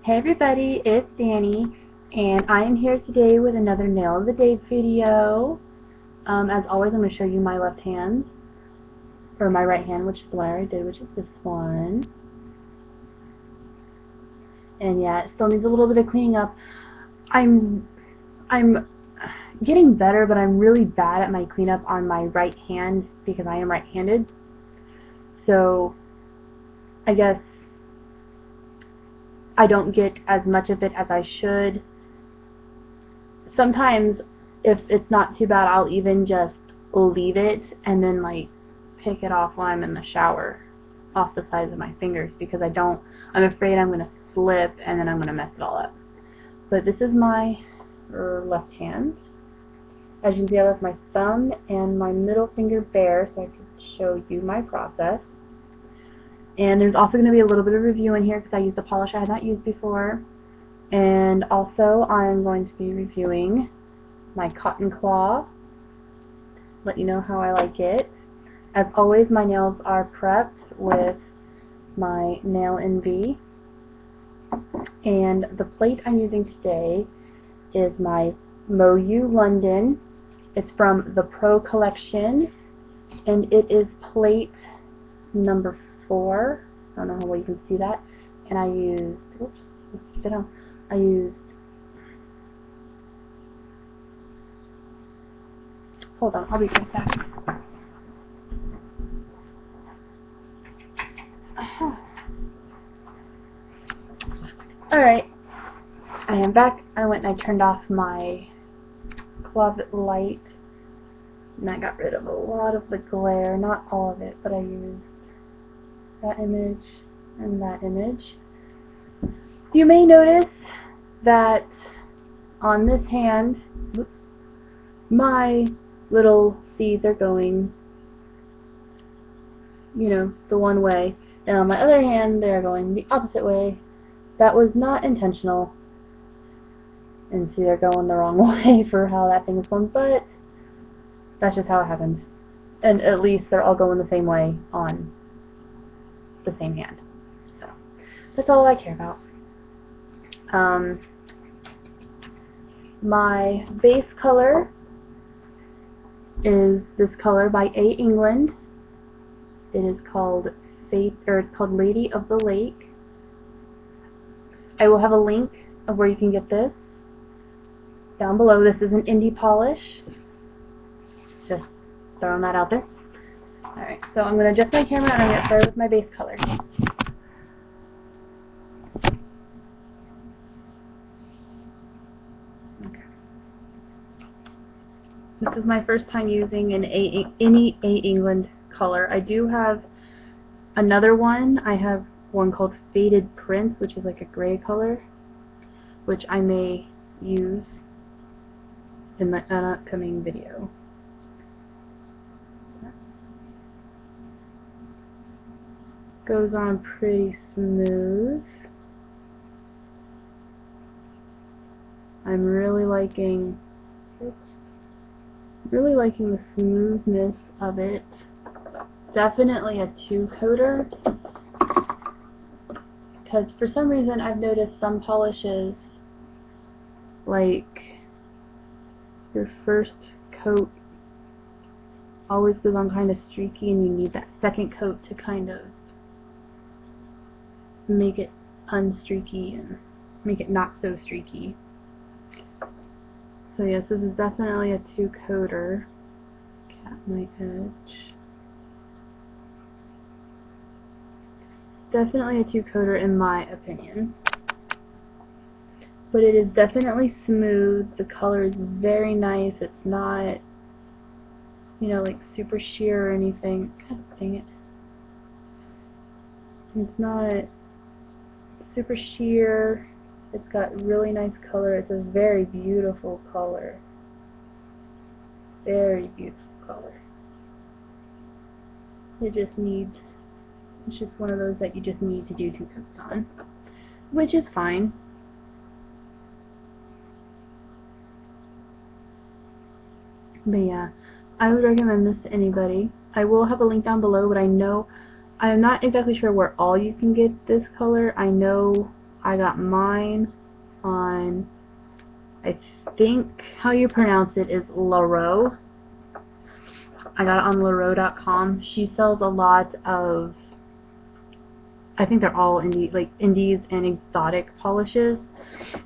Hey everybody, it's Danny, and I am here today with another Nail of the Day video. As always, I'm going to show you my left hand, or my right hand, which is the one I already did, which is this one. And yeah, it still needs a little bit of cleaning up. I'm getting better, but I'm really bad at my cleanup on my right hand because I am right-handed. So I guess I don't get as much of it as I should. Sometimes, if it's not too bad, I'll even just leave it and then like pick it off while I'm in the shower off the sides of my fingers because I'm afraid I'm going to slip and then I'm going to mess it all up. But this is my left hand. As you can see, I left my thumb and my middle finger bare so I could show you my process. And there's also going to be a little bit of review in here because I used a polish I had not used before. And also I'm going to be reviewing my cotton claw. Let you know how I like it. As always, my nails are prepped with my Nail NV. And the plate I'm using today is my moyou London. It's from the Pro Collection. And it is plate number 4. I don't know how well you can see that. And I used, oops, let's sit down. I used, hold on, I'll be right back. Alright, I am back. I went and I turned off my closet light, and that got rid of a lot of the glare. Not all of it, but I used that image and that image. You may notice that on this hand, whoops, my little seeds are going, you know, the one way, and on my other hand they're going the opposite way. That was not intentional, and see, they're going the wrong way for how that thing is going, but that's just how it happened. And at least they're all going the same way on the same hand. So that's all I care about. My base color is this color by A. England. It is called it's called Lady of the Lake. I will have a link of where you can get this down below. This is an indie polish. Just throwing that out there. Alright, so I'm going to adjust my camera and I'm going to start with my base color. Okay. This is my first time using any A. England color. I do have another one. I have one called Faded Prince, which is like a gray color, which I may use in an upcoming video. Goes on pretty smooth. I'm really liking the smoothness of it. Definitely a 2-coater, because for some reason I've noticed some polishes, like your first coat always goes on kind of streaky, and you need that second coat to kind of make it unstreaky and make it not so streaky. So yes, this is definitely a 2-coater. Cap my edge. Definitely a 2-coater in my opinion. But it is definitely smooth. The color is very nice. It's not, you know, like super sheer or anything. God dang it. It's not super sheer. It's got really nice color. It's a very beautiful color. Very beautiful color. It just needs, it's just one of those that you just need to do 2 coats on, which is fine. But yeah, I would recommend this to anybody. I will have a link down below, but I'm not exactly sure where all you can get this color. I know I got mine on, I think how you pronounce it is Laro. I got it on Laro.com. She sells a lot of, I think they're all indies and exotic polishes.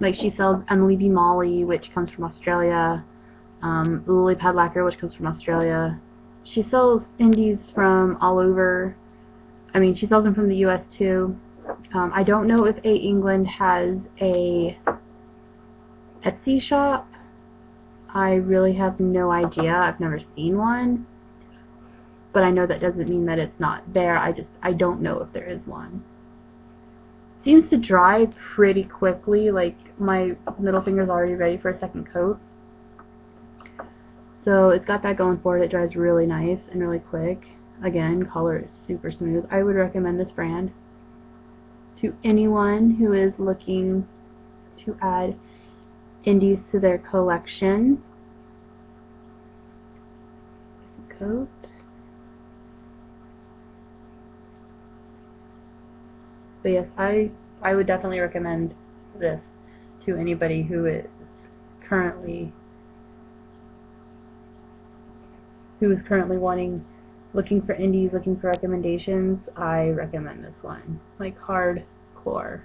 Like she sells Emily B. Molly, which comes from Australia, Lily Pad Lacquer, which comes from Australia. She sells indies from all over. I mean, she sells them from the US too. I don't know if A. England has a Etsy shop. I really have no idea. I've never seen one. But I know that doesn't mean that it's not there. I don't know if there is one. Seems to dry pretty quickly. Like my middle finger's already ready for a second coat. So it's got that going for it. It dries really nice and really quick. Again, color is super smooth. I would recommend this brand to anyone who is looking to add indies to their collection. Coat. But yes, I would definitely recommend this to anybody who is currently looking for indies, looking for recommendations. I recommend this one, like hardcore.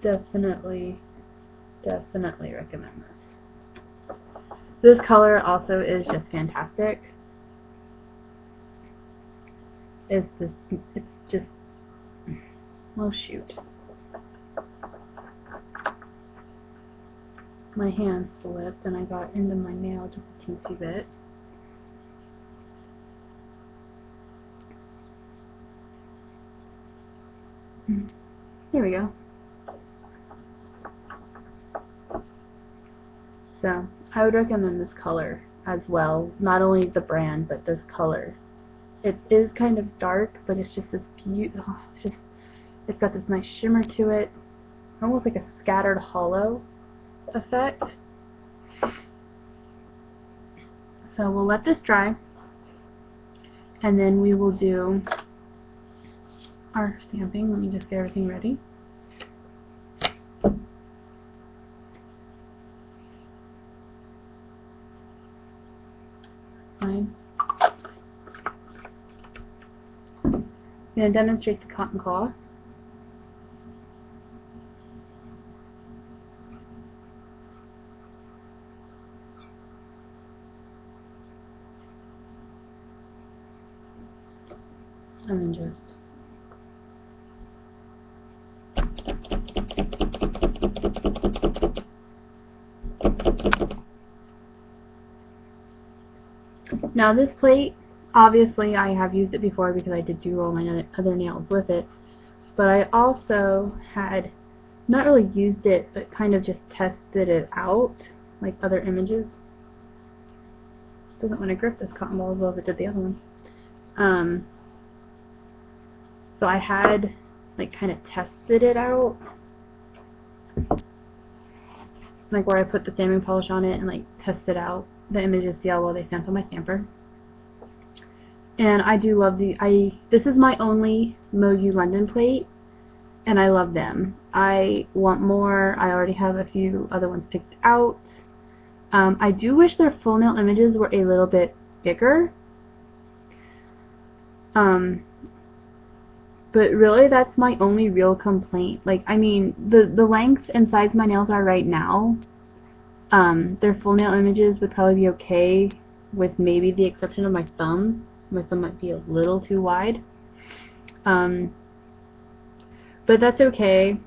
Definitely recommend this. This color also is just fantastic. It's just, oh shoot. My hand slipped and I got into my nail just a teensy bit. There we go. So, I would recommend this color as well. Not only the brand, but this color. It is kind of dark, but it's just this beautiful, it's got this nice shimmer to it. Almost like a scattered hollow effect. So we'll let this dry, and then we will do our stamping. Let me just get everything ready. Fine. I'm going to demonstrate the cotton cloth. And then just now this plate, obviously I have used it before because I did do all my other nails with it, but I also had not really used it, but kind of just tested it out, like other images. Doesn't want to grip this cotton ball as well as it did the other one. So I had like kind of tested it out, like where I put the stamping polish on it and like tested out the images, see how well they stamp on my stamper. And I do love this is my only moyou London plate, and I love them. I want more. I already have a few other ones picked out. I do wish their full nail images were a little bit bigger. But really that's my only real complaint. Like, I mean, the length and size my nails are right now, their full nail images would probably be okay, with maybe the exception of my thumb. My thumb might be a little too wide. But that's okay.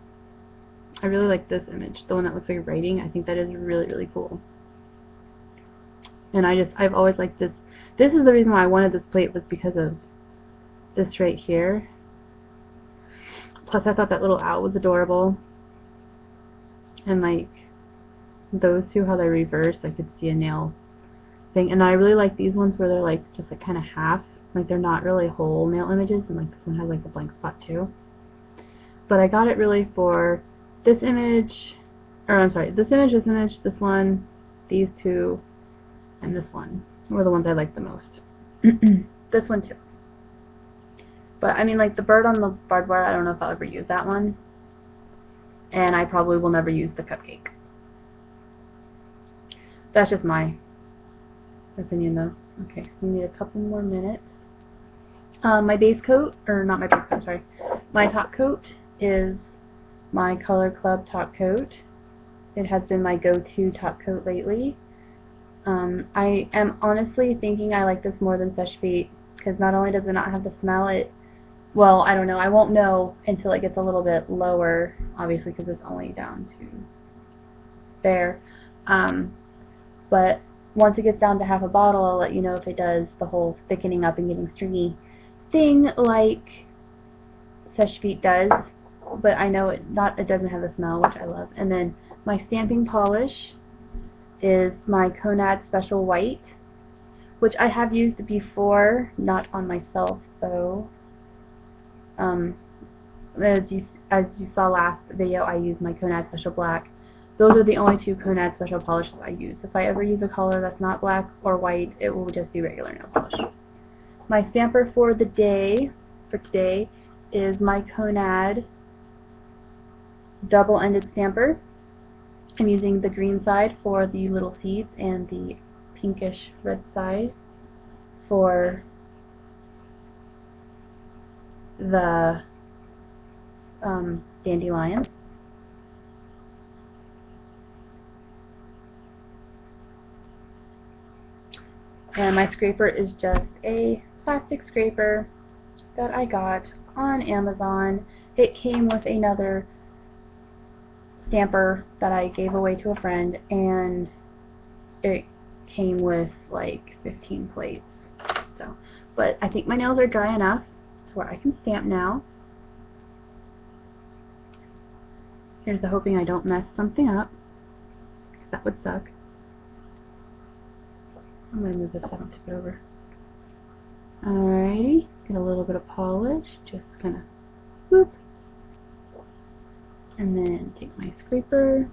I really like this image, the one that looks like writing. I think that is really, really cool. And I've always liked this. This is the reason why I wanted this plate, was because of this right here. Plus I thought that little owl was adorable. And like those two, how they're reversed, I could see a nail thing. And I really like these ones where they're like just like kind of half, like they're not really whole nail images, and like this one has like a blank spot too. But I got it really for this image, or I'm sorry, this image, this one, these two, and this one were the ones I liked the most. This one too. But I mean, like the bird on the barbed wire, I don't know if I'll ever use that one. And I probably will never use the cupcake. That's just my opinion though. Okay, we need a couple more minutes. My base coat, or not my base coat, sorry. My top coat is my Color Club top coat. It has been my go-to top coat lately. I am honestly thinking I like this more than Seche Vite, because not only does it not have the smell, well, I don't know, I won't know until it gets a little bit lower, obviously because it's only down to there. But once it gets down to half a bottle, I'll let you know if it does the whole thickening up and getting stringy thing like Seche Vite does. But I know it doesn't have the smell, which I love. And then my stamping polish is my Conad Special White, which I have used before, not on myself though. As you saw last video, I used my Conad Special Black. Those are the only two Conad Special polishes I use. If I ever use a color that's not black or white, it will just be regular nail polish. My stamper for the day, for today, is my Conad double-ended stamper. I'm using the green side for the little seeds and the pinkish red side for the dandelion. And my scraper is just a plastic scraper that I got on Amazon. It came with another stamper that I gave away to a friend, and it came with like 15 plates. So, but I think my nails are dry enough to where I can stamp now. Here's the hoping I don't mess something up. That would suck. I'm going to move this so I don't tip it over. Alrighty, get a little bit of polish, just kind of whoop. And then take my scraper.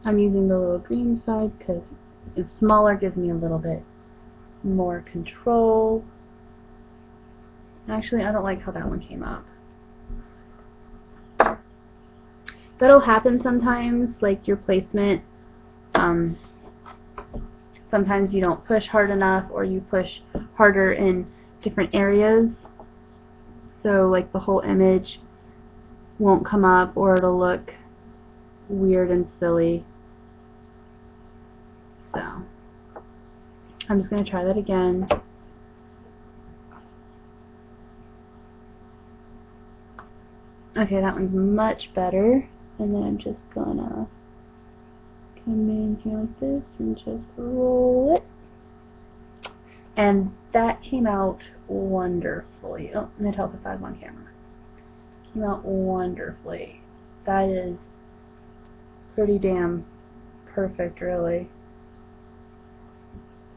I'm using the little green side because it's smaller, gives me a little bit more control. Actually, I don't like how that one came up. That'll happen sometimes, like your placement. Sometimes you don't push hard enough, or you push harder in different areas. So like the whole image won't come up, or it'll look weird and silly. So I'm just going to try that again. Okay, that one's much better. And then I'm just gonna come in here like this and just roll it. And that came out wonderfully. Oh, and it helps if I was on camera. Came out wonderfully. That is pretty damn perfect, really.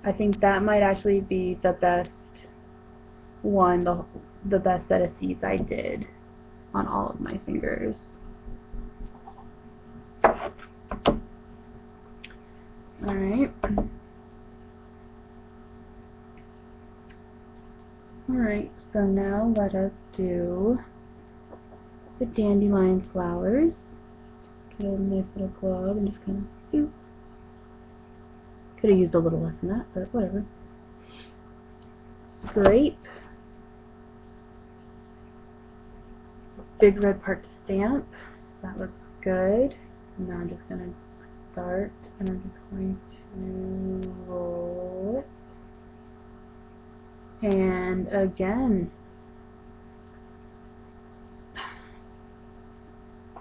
I think that might actually be the best one, the best set of seeds I did on all of my fingers. Alright. Alright, so now let us do the dandelion flowers. Just get a nice little glove and just kind of do. Could have used a little less than that, but whatever. Scrape. Big red part to stamp. That looks good. And now I'm just going to start, and I'm just going to roll it. And again.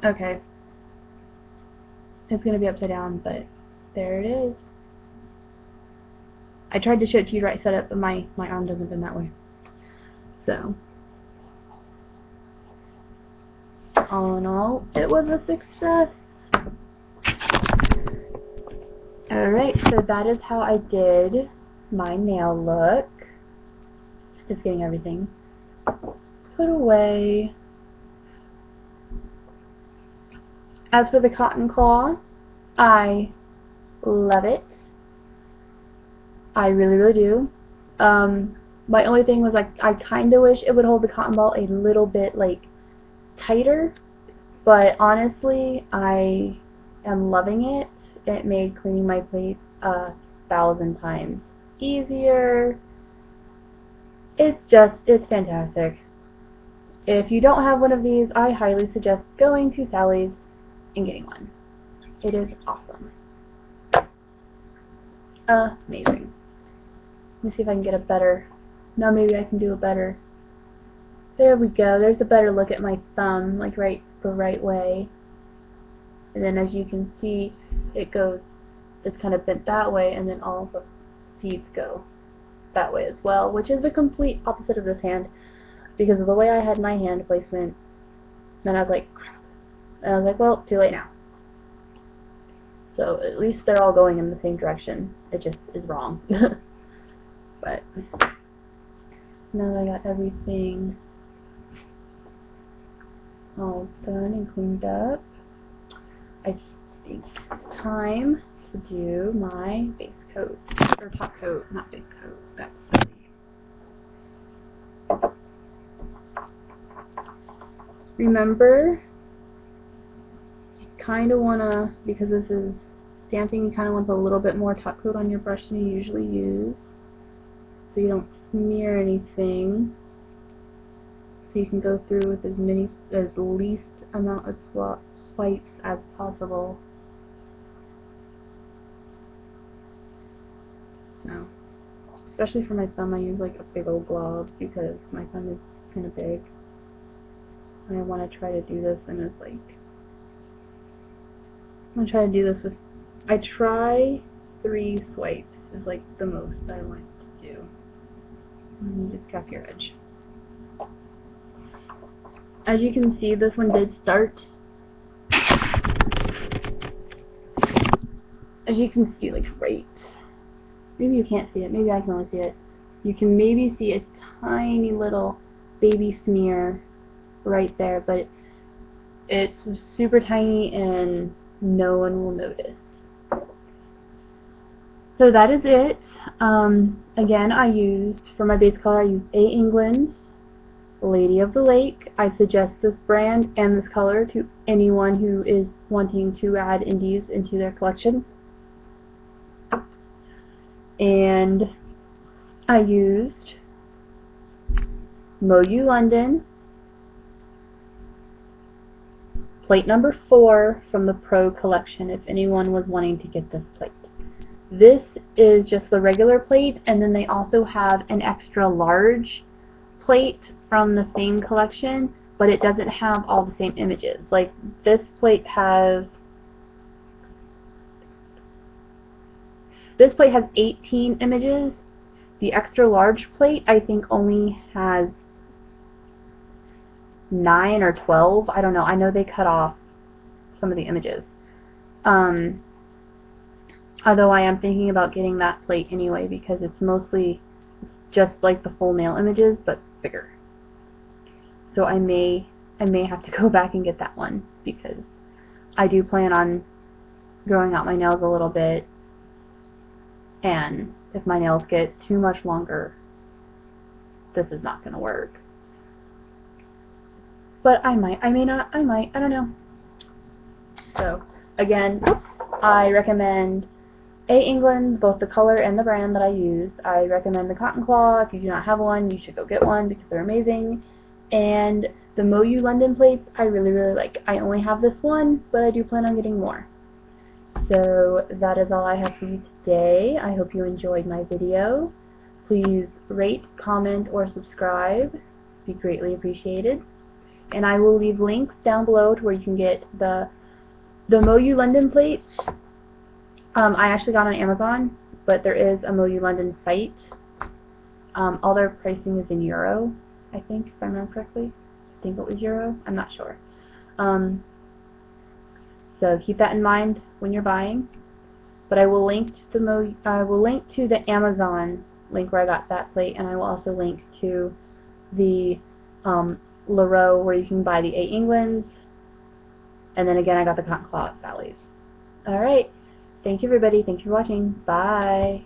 Okay. It's going to be upside down, but there it is. I tried to show it to you right side up, but my arm doesn't bend that way. So, all in all, it was a success. Alright, so that is how I did my nail look. Just getting everything put away. As for the cotton claw, I love it. I really, really do. My only thing was like I kind of wish it would hold the cotton ball a little bit like tighter, but honestly I am loving it. It made cleaning my plates 1,000 times easier. It's fantastic. If you don't have one of these, I highly suggest going to Sally's and getting one. It is awesome. Amazing. Let me see if I can get a better, no, maybe I can do a better, there we go, there's a better look at my thumb, like the right way. And then as you can see, it's kind of bent that way, and then all the seeds go that way as well, which is the complete opposite of this hand, because of the way I had my hand placement. Then I was like, crap. And I was like, well, too late now. So at least they're all going in the same direction. It just is wrong. But now that I got everything all done and cleaned up, I think it's time to do my base coat, or top coat, not base coat. That's silly. Remember, you kind of want to, because this is stamping, you kind of want a little bit more top coat on your brush than you usually use, so you don't smear anything. So you can go through with as least amount of swipes as possible. No. Especially for my thumb, I use like a big old glob because my thumb is kind of big. And I want to try to do this, and it's like, I'm going to try to do this with, I try 3 swipes is like the most I like to do. And you just cap your edge. As you can see, this one did start. As you can see, like right, maybe you can't see it, maybe I can only see it. You can maybe see a tiny little baby smear right there, but it's super tiny and no one will notice. So that is it. Again, I used, for my base color, I used A. England's Lady of the Lake. I suggest this brand and this color to anyone who is wanting to add indies into their collection. And I used Moyou London plate number 4 from the Pro collection, if anyone was wanting to get this plate. This is just the regular plate, and then they also have an extra large plate from the same collection, but it doesn't have all the same images. Like this plate has 18 images. The extra large plate I think only has 9 or 12. I don't know. I know they cut off some of the images. Although I am thinking about getting that plate anyway, because it's mostly just like the full nail images but bigger. So I may have to go back and get that one, because I do plan on growing out my nails a little bit, and if my nails get too much longer, this is not going to work. But I might, I may not, I might, I don't know. So again, I recommend A. England, both the color and the brand that I use. I recommend the Cotton Claw. If you do not have one, you should go get one because they're amazing. And the Moyou London plates, I really, really like. I only have this one, but I do plan on getting more. So that is all I have for you today. I hope you enjoyed my video. Please rate, comment, or subscribe. It'd be greatly appreciated. And I will leave links down below to where you can get the Moyou London plates. I actually got on Amazon, but there is a Moyou London site. All their pricing is in euro, I think, if I remember correctly. I think it was euro. I'm not sure. So keep that in mind when you're buying. But I will link to the Amazon link where I got that plate, and I will also link to the Leroux where you can buy the A. England's. And then again, I got the Cotton Claw at Sally's. Alright. Thank you, everybody. Thank you for watching. Bye.